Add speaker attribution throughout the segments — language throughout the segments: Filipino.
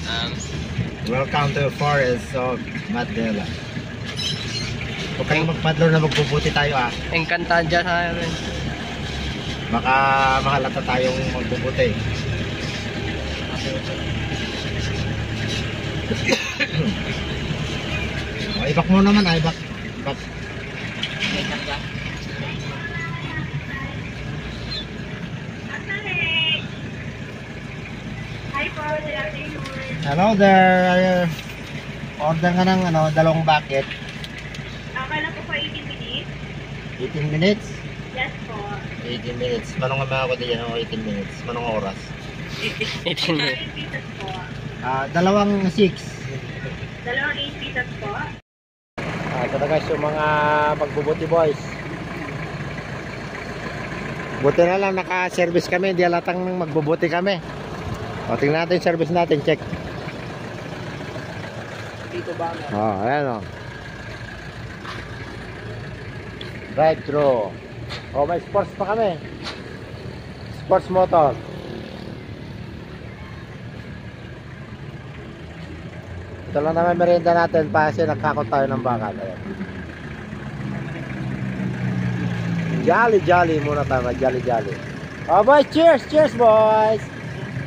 Speaker 1: Welcome to the forest of Mandela. Huwag kayong magpadlor na magbubuti tayo
Speaker 2: Encantadia sa akin.
Speaker 1: Baka mahalata tayong magbubuti. Ibak mo naman ibak. Hello there. Order nga ng dalawang bucket.
Speaker 3: Akala ko pa 18 minutes.
Speaker 1: 18 minutes?
Speaker 3: Yes po.
Speaker 1: 18 minutes. Manong nga ako diyan 18 minutes. Manong oras?
Speaker 2: 18 minutes.
Speaker 3: 8 pizzas po.
Speaker 1: Dalawang 6.
Speaker 3: Dalawang 8 pizzas po.
Speaker 1: Ito na guys yung mga magbubuti boys. Buti na lang naka-service kami. Hindi halatang magbubuti kami. O tingnan natin yung service natin. Check.
Speaker 2: Dito ba?
Speaker 1: Ayan o. Drive thru. May sports pa kami. Sports motor. Ito lang naman merienda natin kasi nagkakot tayo ng bakal. Ayan. Jolly muna tayo. Jolly. Boys, cheers boys.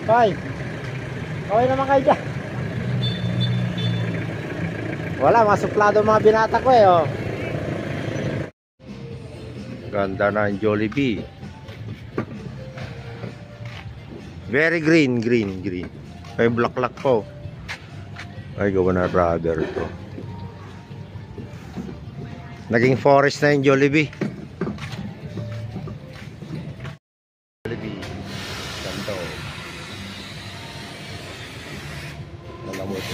Speaker 1: Bye. Okay naman kayo dyan. Wala, mga suplado mga binata ko Ganda na ng Jollibee. Very green. May black po. Ay, gawa na rubber ito. Naging forest na yung Jollibee. Ganda Malamot